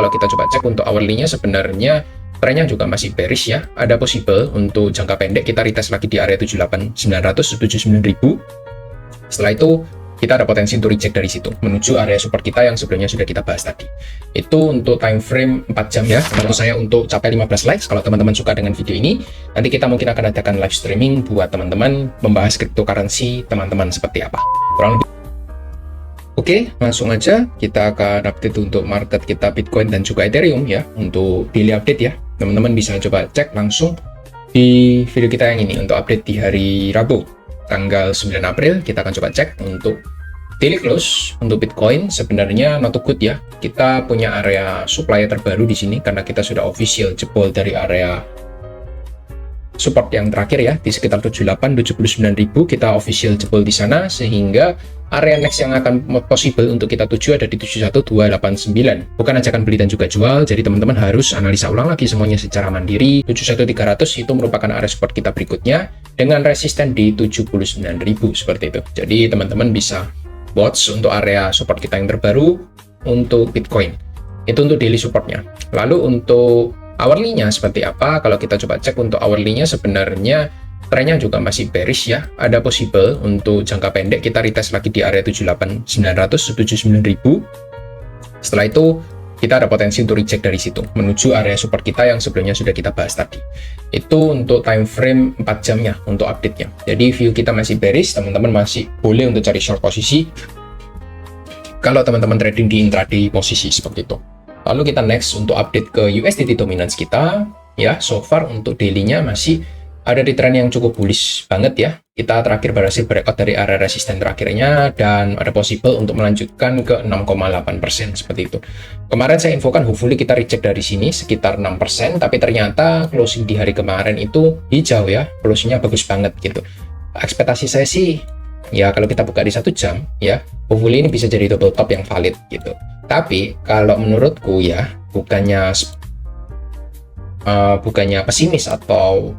kalau kita coba cek untuk hourly-nya sebenarnya trennya juga masih bearish ya. Ada possible untuk jangka pendek kita retest lagi di area 78.900, 79.000. Setelah itu kita ada potensi untuk reject dari situ menuju area support kita yang sebelumnya sudah kita bahas tadi. Itu untuk time frame 4 jam ya. Bantu saya untuk capai 15 likes kalau teman-teman suka dengan video ini. Nanti kita mungkin akan adakan live streaming buat teman-teman membahas cryptocurrency teman-teman seperti apa. Kurang lebih. Oke, langsung aja kita akan update untuk market kita Bitcoin dan juga Ethereum ya, untuk daily update ya. Teman-teman bisa coba cek langsung di video kita yang ini untuk update di hari Rabu tanggal 9 April. Kita akan coba cek untuk daily close untuk Bitcoin. Sebenarnya not good ya. Kita punya area supply terbaru di sini karena kita sudah official jebol dari area support yang terakhir ya di sekitar 79.000 kita official jebol di sana, sehingga area next yang akan possible untuk kita tuju ada di 71289. Bukan ajakan beli dan juga jual, jadi teman-teman harus analisa ulang lagi semuanya secara mandiri. 71300 itu merupakan area support kita berikutnya dengan resisten di 79.000 seperti itu. Jadi teman-teman bisa watch untuk area support kita yang terbaru untuk Bitcoin. Itu untuk daily supportnya. Lalu untuk hourly-nya seperti apa? Kalau kita coba cek untuk hourly-nya sebenarnya trennya juga masih bearish ya. Ada possible untuk jangka pendek kita retest lagi di area 78.900, 79.000. Setelah itu kita ada potensi untuk reject dari situ menuju area support kita yang sebelumnya sudah kita bahas tadi. Itu untuk time frame 4 jamnya untuk update-nya. Jadi view kita masih bearish, teman-teman masih boleh untuk cari short posisi kalau teman-teman trading di intraday posisi seperti itu. Lalu kita next untuk update ke USDT dominance kita ya. So far untuk daily-nya masih ada di tren yang cukup bullish banget ya. Kita terakhir berhasil breakout dari area resisten terakhirnya dan ada possible untuk melanjutkan ke 6,8% seperti itu. Kemarin saya infokan hopefully kita reject dari sini sekitar 6%, tapi ternyata closing di hari kemarin itu hijau ya, closingnya bagus banget gitu. Ekspektasi saya sih ya kalau kita buka di 1 jam ya, hopefully ini bisa jadi double top yang valid gitu. Tapi kalau menurutku ya bukannya pesimis atau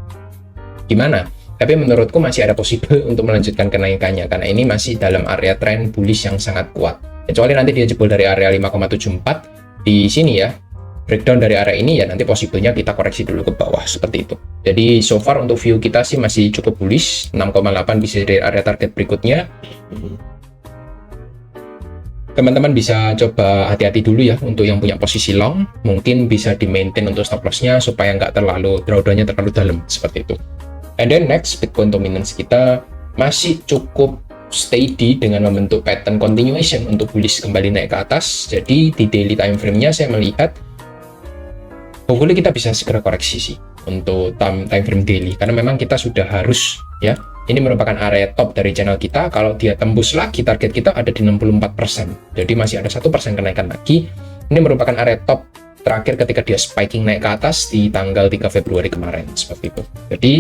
gimana, tapi menurutku masih ada possible untuk melanjutkan kenaikannya karena ini masih dalam area tren bullish yang sangat kuat, kecuali nanti dia jebol dari area 5,74 di sini ya, breakdown dari area ini ya, nanti possible-nya kita koreksi dulu ke bawah seperti itu. Jadi so far untuk view kita sih masih cukup bullish, 6,8 bisa dari area target berikutnya. Teman-teman bisa coba hati-hati dulu ya untuk yang punya posisi long, mungkin bisa di maintain untuk stop loss-nya supaya nggak terlalu drawdown-nya terlalu dalam seperti itu. And then next, Bitcoin dominance kita masih cukup steady dengan membentuk pattern continuation untuk bullish kembali naik ke atas. Jadi di daily time frame-nya saya melihat hopefully kita bisa segera koreksi sih untuk time frame daily, karena memang kita sudah harus ya, ini merupakan area top dari channel kita. Kalau dia tembus lagi target kita ada di 64%, jadi masih ada 1% kenaikan lagi. Ini merupakan area top terakhir ketika dia spiking naik ke atas di tanggal 3 Februari kemarin seperti itu. Jadi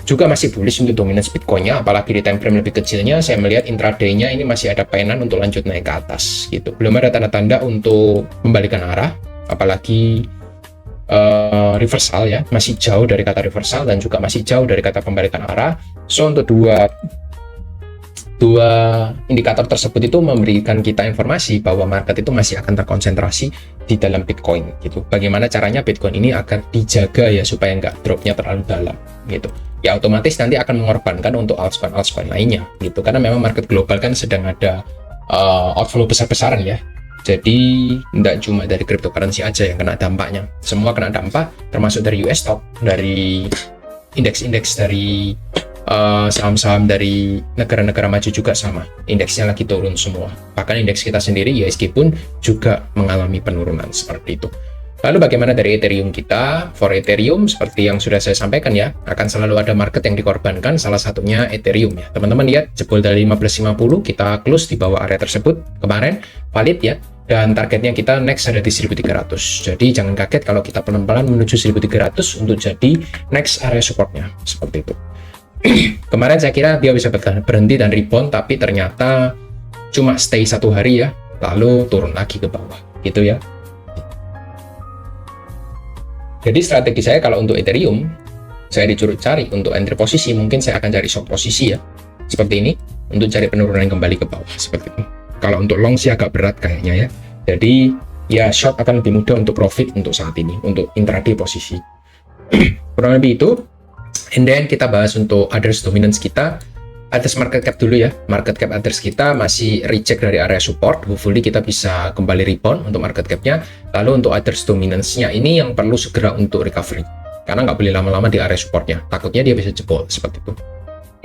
juga masih bullish untuk dominance Bitcoin-nya, apalagi di time frame lebih kecilnya saya melihat intraday-nya ini masih ada penan untuk lanjut naik ke atas gitu. Belum ada tanda-tanda untuk membalikan arah, apalagi reversal ya, masih jauh dari kata reversal dan juga masih jauh dari kata pembalikan arah. So untuk dua indikator tersebut itu memberikan kita informasi bahwa market itu masih akan terkonsentrasi di dalam Bitcoin gitu. Bagaimana caranya Bitcoin ini akan dijaga ya supaya nggak dropnya terlalu dalam gitu ya, otomatis nanti akan mengorbankan untuk altcoin lainnya gitu, karena memang market global kan sedang ada outflow besar-besaran ya. Jadi tidak cuma dari cryptocurrency aja yang kena dampaknya, semua kena dampak, termasuk dari US stock, dari indeks-indeks, dari saham-saham dari negara-negara maju juga sama, indeksnya lagi turun semua. Bahkan indeks kita sendiri ISG pun juga mengalami penurunan seperti itu. Lalu bagaimana dari Ethereum kita? For Ethereum seperti yang sudah saya sampaikan ya, akan selalu ada market yang dikorbankan, salah satunya Ethereum ya. Teman-teman lihat jebol dari 1550, kita close di bawah area tersebut kemarin, valid ya. Dan targetnya kita next ada di 1300. Jadi jangan kaget kalau kita pelan-pelan menuju 1300 untuk jadi next area supportnya seperti itu. Kemarin saya kira dia bisa berhenti dan rebound, tapi ternyata cuma stay 1 hari ya, lalu turun lagi ke bawah gitu ya. Jadi strategi saya kalau untuk Ethereum, saya disuruh cari untuk entry posisi, mungkin saya akan cari short posisi ya, seperti ini, untuk cari penurunan kembali ke bawah seperti itu. Kalau untuk long sih agak berat kayaknya ya. Jadi ya short akan lebih mudah untuk profit untuk saat ini, untuk intraday posisi. Kurang lebih itu. And then kita bahas untuk others dominance kita. Others market cap dulu ya. Market cap others kita masih reject dari area support. Hopefully kita bisa kembali rebound untuk market capnya. Lalu untuk others dominance-nya ini yang perlu segera untuk recovery. Karena nggak boleh lama-lama di area supportnya. Takutnya dia bisa jebol seperti itu.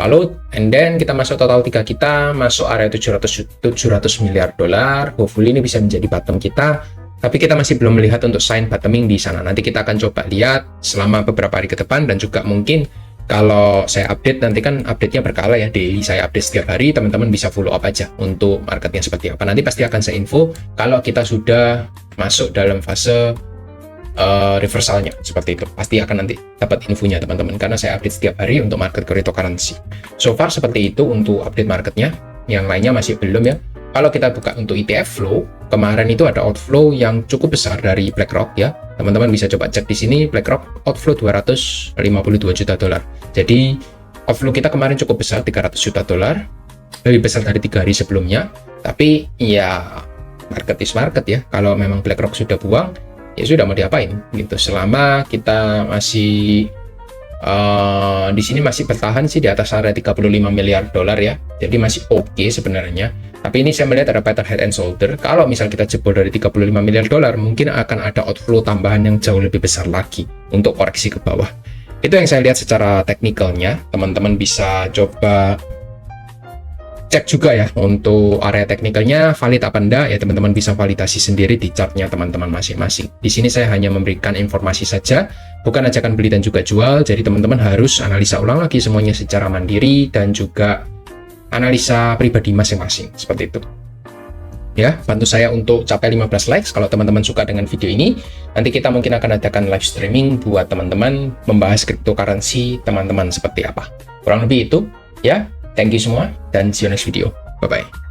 Lalu, and then kita masuk total 3 kita, masuk area 700 miliar dolar. Hopefully ini bisa menjadi bottom kita. Tapi kita masih belum melihat untuk sign bottoming di sana. Nanti kita akan coba lihat selama beberapa hari ke depan, dan juga mungkin kalau saya update, nanti kan update-nya berkala ya, daily saya update setiap hari, teman-teman bisa follow up aja untuk marketnya seperti apa. Nanti pasti akan saya info kalau kita sudah masuk dalam fase reversalnya, seperti itu. Pasti akan nanti dapat infonya teman-teman, karena saya update setiap hari untuk market cryptocurrency. So far seperti itu untuk update marketnya, yang lainnya masih belum ya. Kalau kita buka untuk ETF flow, kemarin itu ada outflow yang cukup besar dari BlackRock ya. Teman-teman bisa coba cek di sini, BlackRock outflow 252 juta dolar. Jadi outflow kita kemarin cukup besar, 300 juta dolar, lebih besar dari 3 hari sebelumnya. Tapi ya market is market ya. Kalau memang BlackRock sudah buang, ya sudah, mau diapain gitu. Selama kita masih di sini masih bertahan sih di atas area 35 miliar dolar ya. Jadi masih oke sebenarnya. Tapi ini saya melihat ada pattern head and shoulder. Kalau misal kita jebol dari 35 miliar dolar, mungkin akan ada outflow tambahan yang jauh lebih besar lagi untuk koreksi ke bawah. Itu yang saya lihat secara teknikalnya. Teman-teman bisa coba cek juga ya untuk area teknikalnya valid apa enggak ya. Teman-teman bisa validasi sendiri di chartnya teman-teman masing-masing. Di sini saya hanya memberikan informasi saja, bukan ajakan beli dan juga jual. Jadi teman-teman harus analisa ulang lagi semuanya secara mandiri dan juga analisa pribadi masing-masing, seperti itu ya. Bantu saya untuk capai 15 likes kalau teman-teman suka dengan video ini. Nanti kita mungkin akan adakan live streaming buat teman-teman membahas cryptocurrency teman-teman seperti apa. Kurang lebih itu ya. Thank you semua, dan see you next video. Bye bye.